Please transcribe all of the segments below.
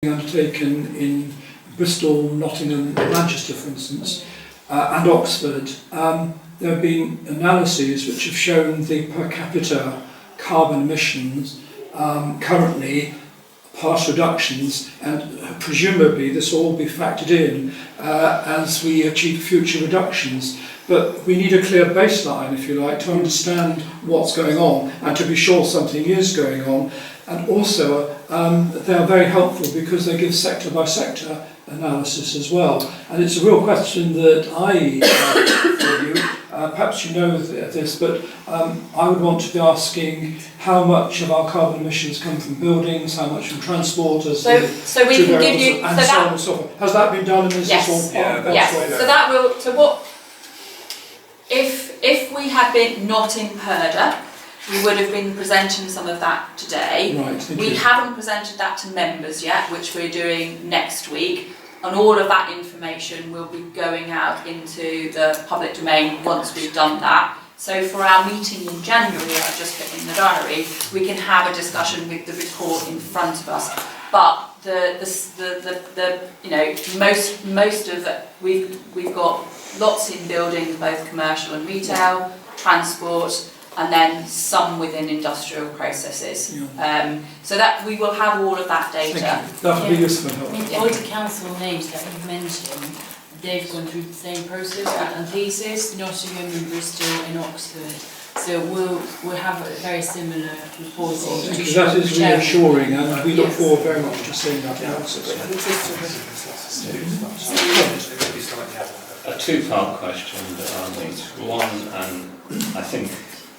undertaken in Bristol, Nottingham, Manchester, for instance, and Oxford. There have been analyses which have shown the per capita carbon emissions currently, past reductions, and presumably this will all be factored in as we achieve future reductions. But we need a clear baseline, if you like, to understand what's going on and to be sure something is going on. And also, they are very helpful because they give sector by sector analysis as well. And it's a real question that I for you. Perhaps you know this, but I would want to be asking how much of our carbon emissions come from buildings, how much from transport, so we can give you, and so on and so forth. Has that been done? And is yes. this all part of that? Yes. So that will. So what? If we had been not in Purda, we would have been presenting some of that today. Right. We haven't presented that to members yet, which we're doing next week. And all of that information will be going out into the public domain once we've done that. So for our meeting in January, I've just put in the diary, we can have a discussion with the report in front of us. But the you know, most of it, we've got lots in buildings, both commercial and retail, transport, and then some within industrial processes. Yeah. So that we will have all of that data. That would be useful. I mean, all the council names that you've mentioned, they've gone through the same process and thesis, Nottingham and Bristol and Oxford. So we'll have a very similar reporting. That is reassuring, and we look forward very much to seeing that analysis. A two-part question that I'll need. One, and I think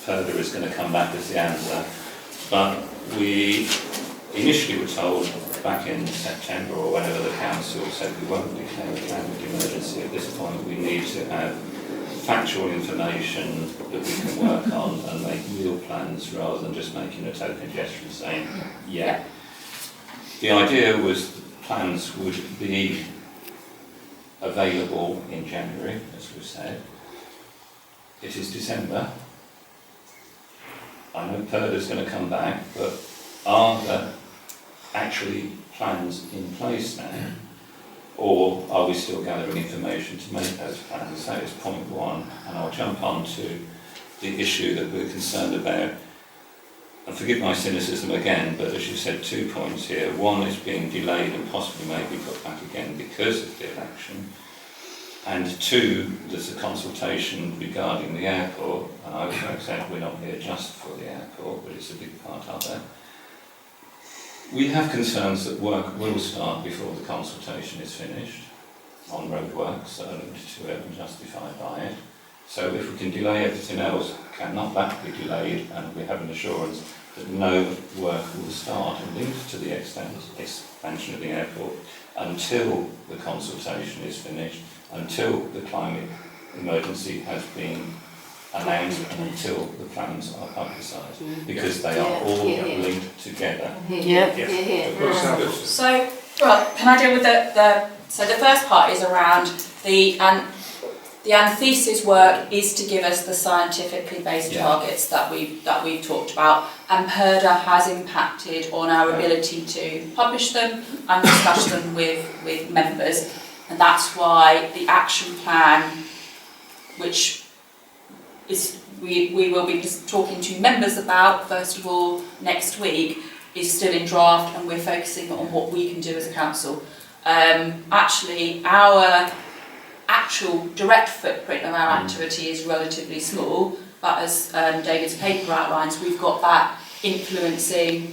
Purda is going to come back as the answer, but we initially were told back in September or whenever the council said we won't declare a climate emergency at this point. We need to have factual information that we can work on and make real plans rather than just making a token gesture and saying yeah. The idea was the plans would be available in January, as we've said. It is December. I know Purda's going to come back, but are there actually plans in place now? Or are we still gathering information to make those plans? That is point one. And I'll jump on to the issue that we're concerned about. And forgive my cynicism again, but as you said, 2 points here. One is being delayed and possibly maybe put back again because of the election. And two, there's a consultation regarding the airport. And I would accept we're not here just for the airport, but it's a big part of it. We have concerns that work will start before the consultation is finished on roadworks that are linked to it and justified by it. So if we can delay everything else, cannot that be delayed, and we have an assurance that no work will start linked to the expansion of the airport until the consultation is finished, until the climate emergency has been announced, and until the plans are publicised, because they are all linked together. So, well, can I deal with so the first part is around the anthesis work is to give us the scientifically based targets that we've talked about, and Purda has impacted on our ability to publish them and discuss them with members, and that's why the action plan, which is we will be just talking to members about first of all next week, is still in draft, and we're focusing on what we can do as a council. Actually, our actual direct footprint of our activity is relatively small, but as David's paper outlines, we've got that influencing,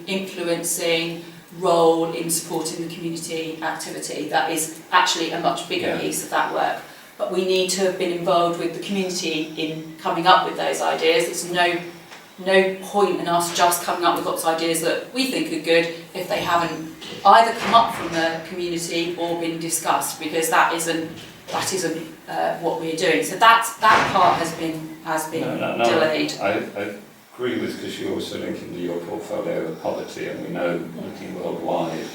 influencing role in supporting the community activity. That is actually a much bigger piece of that work. But we need to have been involved with the community in coming up with those ideas. There's no point in us just coming up with lots of ideas that we think are good if they haven't either come up from the community or been discussed, because that isn't what we're doing. So that part has been delayed. I agree with, because you're also linking to your portfolio of poverty, and we know looking worldwide,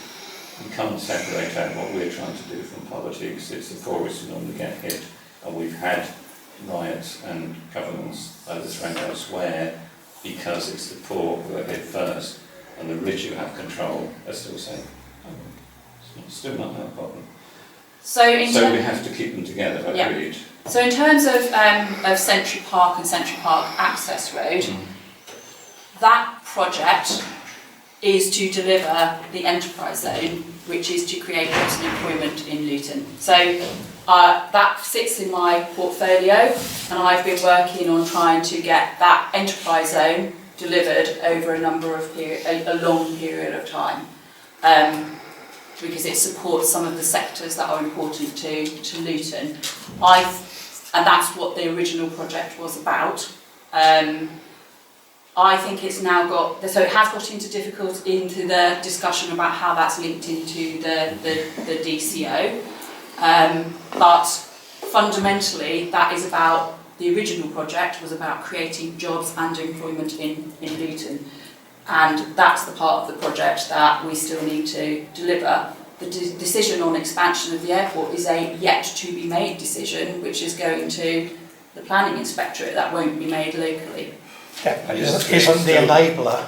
we can't separate out what we're trying to do from poverty, because it's the poorest who normally get hit, and we've had riots and governments overthrown elsewhere because it's the poor who are hit first. and the rich who have control are still saying, oh, still not our problem. So we have to keep them together, agreed. So in terms of Century Park and Century Park Access Road, that project is to deliver the enterprise zone, which is to create jobs and employment in Luton. So that sits in my portfolio, and I've been working on trying to get that enterprise zone delivered over a long period of time, because it supports some of the sectors that are important to Luton. And that's what the original project was about. I think it's now got, so it has got into the discussion about how that's linked into the DCO. But fundamentally, that is about, the original project was about creating jobs and employment in Luton. And that's the part of the project that we still need to deliver. The decision on expansion of the airport is a yet to be made decision, which is going to the planning inspectorate. That won't be made locally. Yeah, isn't the enabler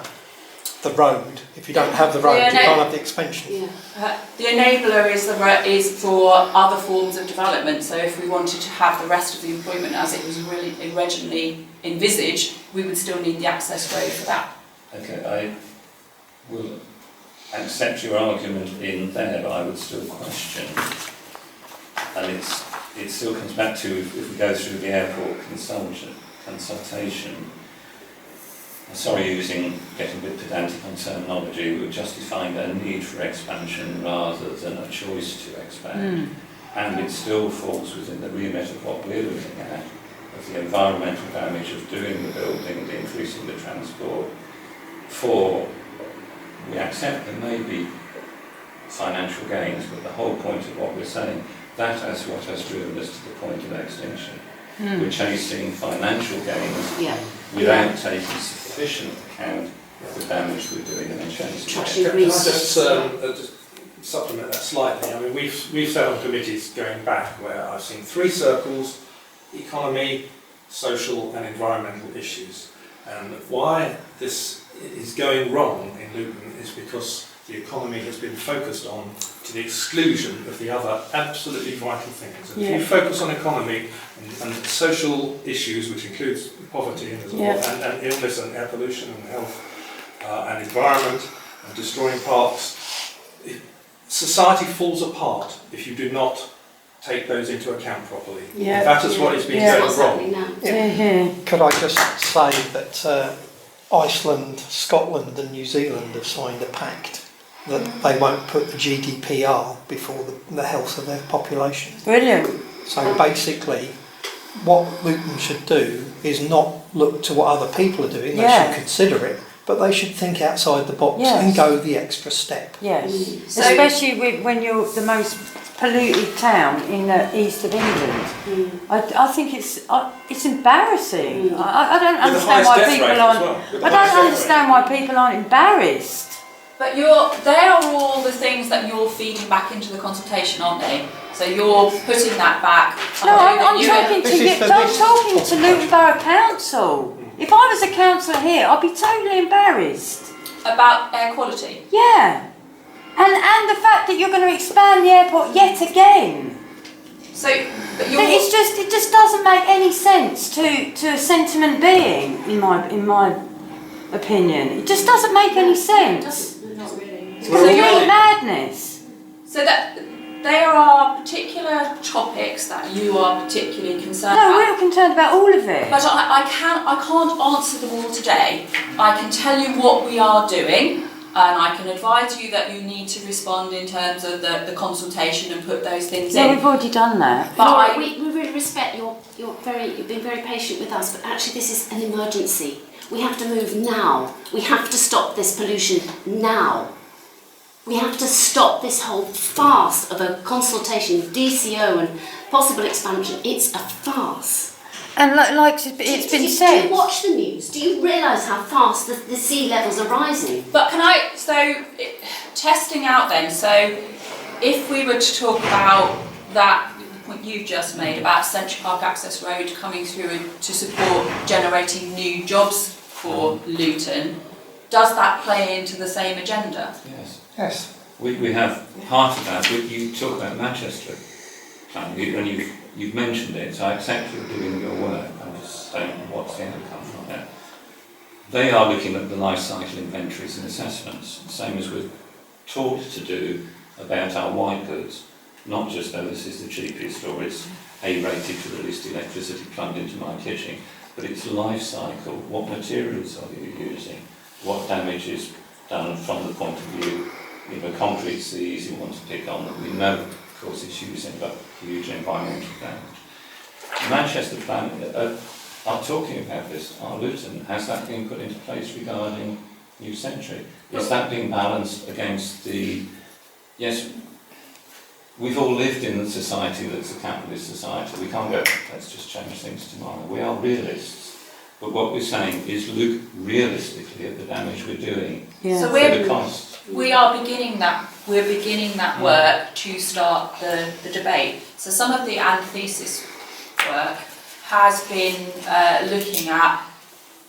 the road? If you don't have the road, you can't have the expansion. Yeah. The enabler is for other forms of development. So if we wanted to have the rest of the employment as it was really originally envisaged, we would still need the access road for that. Okay, I will accept your argument in there, but I would still question, and it still comes back to, if we go through the airport consultation, I'm sorry getting a bit pedantic on terminology, we're justifying a need for expansion rather than a choice to expand. And it still falls within the remit of what we're looking at, of the environmental damage of doing the building, the increasing the transport. We accept there may be financial gains, but the whole point of what we're saying, that is what has driven us to the point of extinction. We're chasing financial gains without taking sufficient account of the damage we're doing and then chasing it. Can I just supplement that slightly? I mean, we've sat on committees going back where I've seen 3 circles: economy, social and environmental issues. And why this is going wrong in Luton is because the economy has been focused on to the exclusion of the other absolutely vital things. And if you focus on economy and social issues, which includes poverty and illness and air pollution and health and environment and destroying parks, society falls apart if you do not take those into account properly. That is what is being going wrong. Could I just say that Iceland, Scotland and New Zealand have signed a pact that they won't put the GDPR before the health of their population. Brilliant. So basically, what Luton should do is not look to what other people are doing, they should consider it, but they should think outside the box and go the extra step. Yes, especially when you're the most polluted town in the east of England. I think it's embarrassing. I don't understand why people aren't. I don't understand why people aren't embarrassed. But they are all the things that you're feeding back into the consultation, aren't they? So you're putting that back. No, I'm talking to you. I'm talking to Luton Borough Council. If I was a councillor here, I'd be totally embarrassed. About air quality? Yeah. And the fact that you're going to expand the airport yet again. So, but it just doesn't make any sense to a sentiment being, in my opinion. It just doesn't make any sense. Not really. It's complete madness. So that there are particular topics that you are particularly concerned No, about. we're concerned about all of it. But I can't answer them all today. I can tell you what we are doing, and I can advise you that you need to respond in terms of the consultation and put those things in. We've already done that. But we really respect you've been very patient with us, but actually this is an emergency. We have to move now. We have to stop this pollution now. We have to stop this whole farce of a consultation, DCO and possible expansion. It's a farce. And like it's been said. Do you watch the news? Do you realise how fast the sea levels are rising? But testing out then, so if we were to talk about that point you've just made about Century Park Access Road coming through to support generating new jobs for Luton, does that play into the same agenda? Yes. Yes. We have part of that, but you talk about Manchester planning, and you've mentioned it, so I accept you're doing your work, I'm just saying what's the outcome from it. They are looking at the life cycle inventories and assessments, same as we're taught to do about our white goods, not just, oh, this is the cheapest, or it's A-rated for the least electricity plugged into my kitchen, but it's life cycle, what materials are you using, what damage is done from the point of view. You know, concrete's the easy one to pick on that we know causes huge environmental damage. Manchester Plan are talking about this. Our Luton, has that been put into place regarding New Century? Is that being balanced against the... Yes, we've all lived in a society that's a capitalist society. We can't go, let's just change things tomorrow. We are realists. But what we're saying is look realistically at the damage we're doing. Yeah. So For the cost. we're beginning that work to start the debate. So some of the antithesis work has been looking at,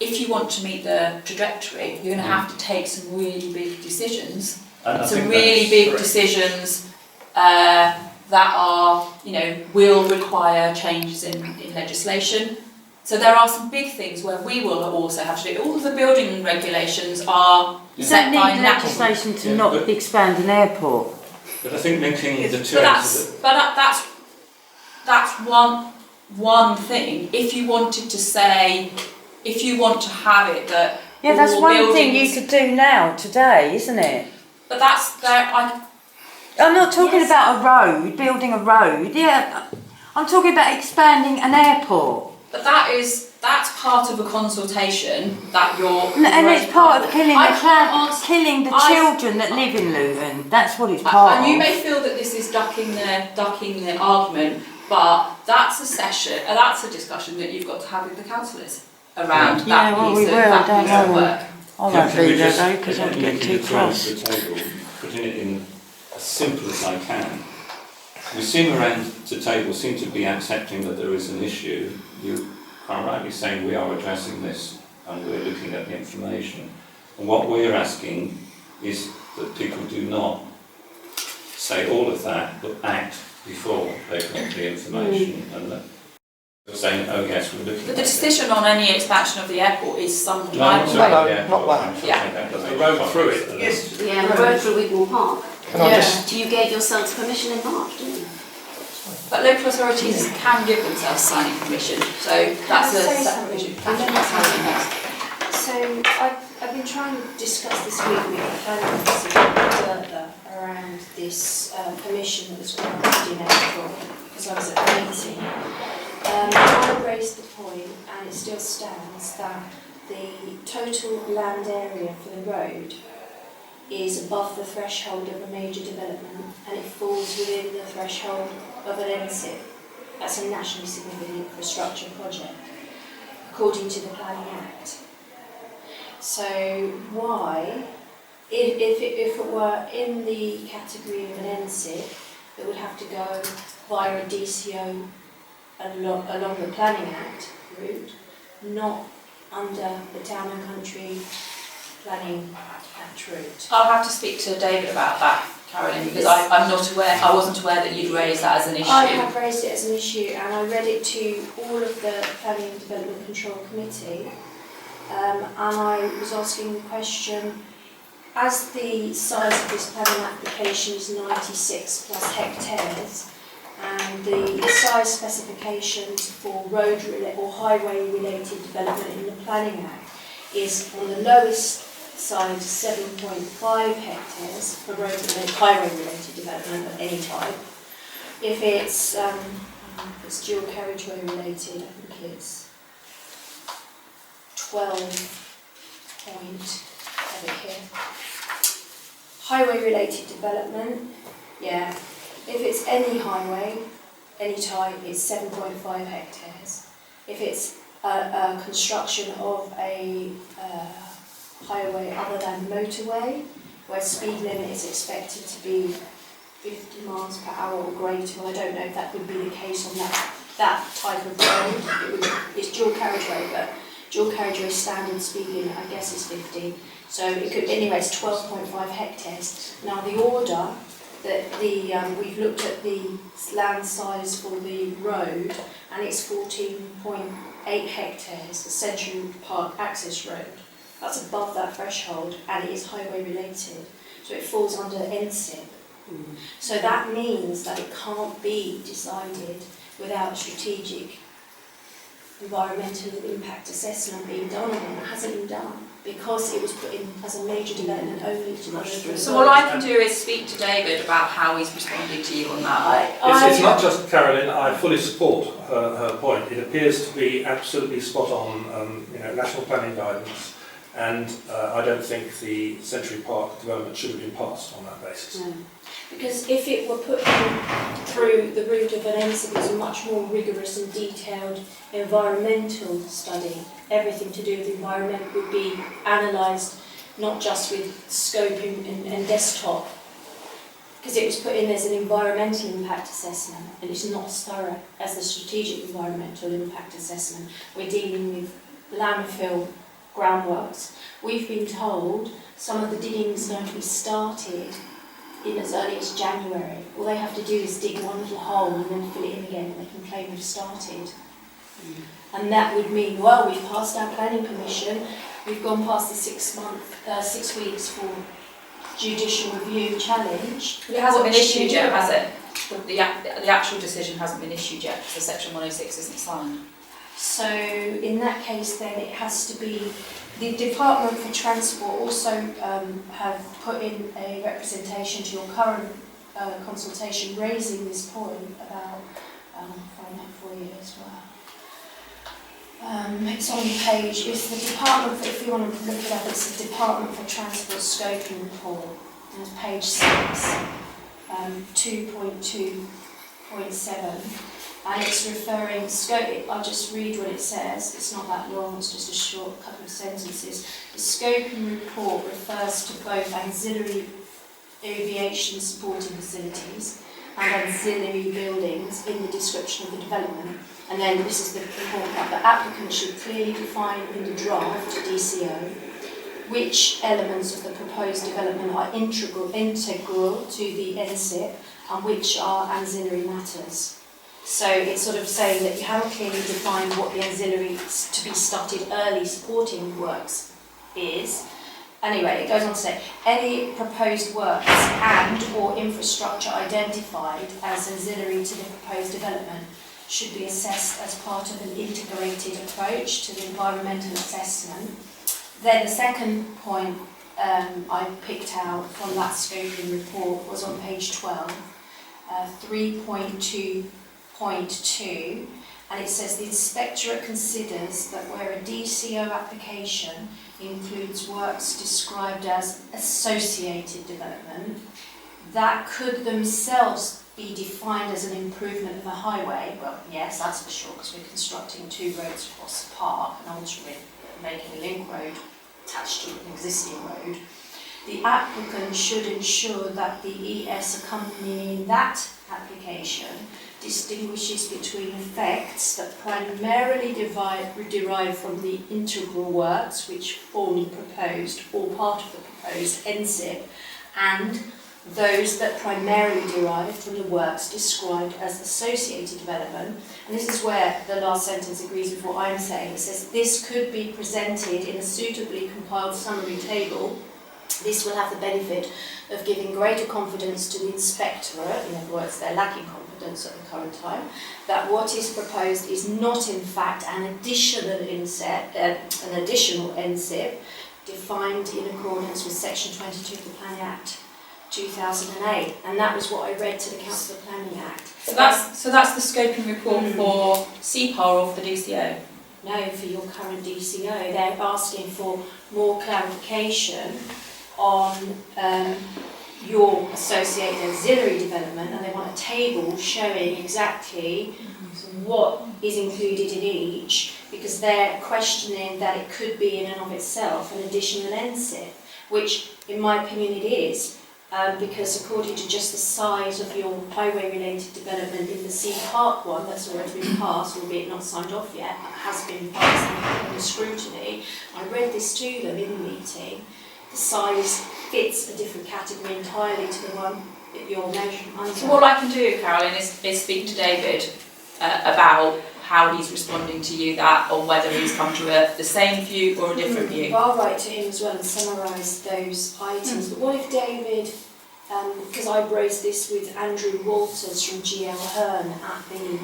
if you want to meet the trajectory, you're going to have to take some really big decisions. Some really big decisions that are, you know, will require changes in legislation. So there are some big things where we will also have to do. All of the building regulations are set by legislation to not expand an airport. But I think linking the two... That's one thing. If you wanted to say, if you want to have it that... Yeah, that's one thing you buildings- could do now, today, isn't it? But that's there. I'm not talking about a road, building a road. Yeah, I'm talking about expanding an airport. But that's part of a consultation that you're. And it's part of killing killing the I- children that live in Luton. That's what it's part And you of. may feel that this is ducking the argument, but that's a session, that's a discussion that you've got to have with the councillors around that piece of work. I won't be there though because I'd get too cross. Putting it in as simple as I can. We seem around the table seem to be accepting that there is an issue. You are rightly saying we are addressing this and we're looking at the information. And what we're asking is that people do not say all of that, but act before they've got the information. And that you're saying, oh yes, we're looking But at the decision on any expansion of the airport is some No, time sorry, away. yeah, not that. Yeah. The road through it. Yes. Yeah, the road through Wigmore Park. Can I just... You gave yourselves permission in March, didn't you? But local authorities can give themselves planning permission, so that's a separate issue. So I've been trying to discuss this week with the planning officer further around this permission that was granted in April, because I was at the meeting. I raised the point, and it still stands, that the total land area for the road is above the threshold of a major development, and it falls within the threshold of an NSIP. That's a nationally significant infrastructure project, according to the Planning Act. So why, if it were in the category of an NSIP, it would have to go via a DCO along the Planning Act route, not under the Town and Country Planning Act route. I'll have to speak to David about that, Caroline, because I'm not aware, I wasn't aware that you'd raised that as an issue. I have raised it as an issue, and I read it to all of the Planning and Development Control Committee, and I was asking the question, as the size of this planning application is 96 plus hectares, and the size specifications for road or highway related development in the Planning Act is on the lowest side 7.5 hectares for road highway related development of any type. If it's dual carriageway related, I think it's 12 point, have it here. Highway related development, yeah. If it's any highway, any type, it's 7.5 hectares. If it's a construction of a highway other than motorway, where speed limit is expected to be 50 miles per hour or greater, well, I don't know if that would be the case on that type of road. It's dual carriageway, but dual carriageway standard speed limit, I guess, is 50. So it could, anyway, it's 12.5 hectares. Now the order that we've looked at the land size for the road, and it's 14.8 hectares, the Central Park access road. That's above that threshold, and it is highway related, so it falls under NSIP. So that means that it can't be decided without a strategic environmental impact assessment being done on it. It hasn't been done because it was put in as a major development only to rush through. So all I can do is speak to David about how he's responding to you on that. It's not just Caroline, I fully support her point. It appears to be absolutely spot on, national planning guidance, and I don't think the Century Park development should have been passed on that basis. No. Because if it were put through the route of an NSIP, it's a much more rigorous and detailed environmental study. Everything to do with the environment would be analysed, not just with scope and desktop, because it was put in as an environmental impact assessment, and it's not as thorough as the strategic environmental impact assessment. We're dealing with landfill groundworks. We've been told some of the digging is going to be started in as early as January. All they have to do is dig one little hole and then fill it in again, and they can claim we've started. And that would mean, well, we've passed our planning permission, we've gone past the 6 weeks for judicial review challenge. It hasn't been issued yet, has it? The actual decision hasn't been issued yet because the Section 106 isn't signed. So in that case then it has to be, the Department for Transport also have put in a representation to your current consultation raising this point about, I'll find that for you as well. It's on the page, it's the Department for, if you want to look it up, it's the Department for Transport Scoping Report, and it's page 6, 2.2.7. And it's referring, I'll just read what it says, it's not that long, it's just a short couple of sentences. The scoping report refers to both auxiliary aviation supporting facilities and auxiliary buildings in the description of the development. And then this is the important part, the applicant should clearly define in the draft DCO which elements of the proposed development are integral to the NSIP and which are ancillary matters. So it's sort of saying that you haven't clearly defined what the ancillary to be started early supporting works is. Anyway, it goes on to say, any proposed works and or infrastructure identified as ancillary to the proposed development should be assessed as part of an integrated approach to the environmental assessment. Then the second point I picked out from that scoping report was on page 12, 3.2.2, and it says the inspectorate considers that where a DCO application includes works described as associated development that could themselves be defined as an improvement of a highway. Well, yes, that's for sure, because we're constructing 2 roads across the park and ultimately making a link road attached to an existing road. The applicant should ensure that the ES accompanying that application distinguishes between effects that primarily derive from the integral works which form the proposed or part of the proposed NSIP, and those that primarily derive from the works described as associated development. And this is where the last sentence agrees with what I'm saying. It says this could be presented in a suitably compiled summary table. This will have the benefit of giving greater confidence to the inspectorate, in other words, they're lacking confidence at the current time, that what is proposed is not in fact an additional NSIP defined in accordance with Section 22 of the Planning Act 2008, and that was what I read to the Council of Planning Act. So that's the scoping report for CPAR or for the DCO? No, for your current DCO. They're asking for more clarification on your associated auxiliary development, and they want a table showing exactly what is included in each, because they're questioning that it could be in and of itself an additional NSIP, which in my opinion it is. Because according to just the size of your highway-related development in the C Park one that's already been passed, albeit not signed off yet, has been passed and scrutiny. I read this to them in the meeting. The size fits a different category entirely to the one that you're measuring under. So what I can do, Caroline, is speak to David about how he's responding to you that, or whether he's come to the same view or a different view. Well, I'll write to him as well and summarise those items. But what if David, because I raised this with Andrew Walters from GL Hearn at the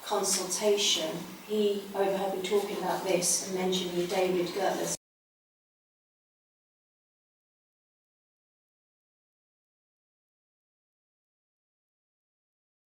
consultation, he overheard me talking about this and mentioning David Gertler's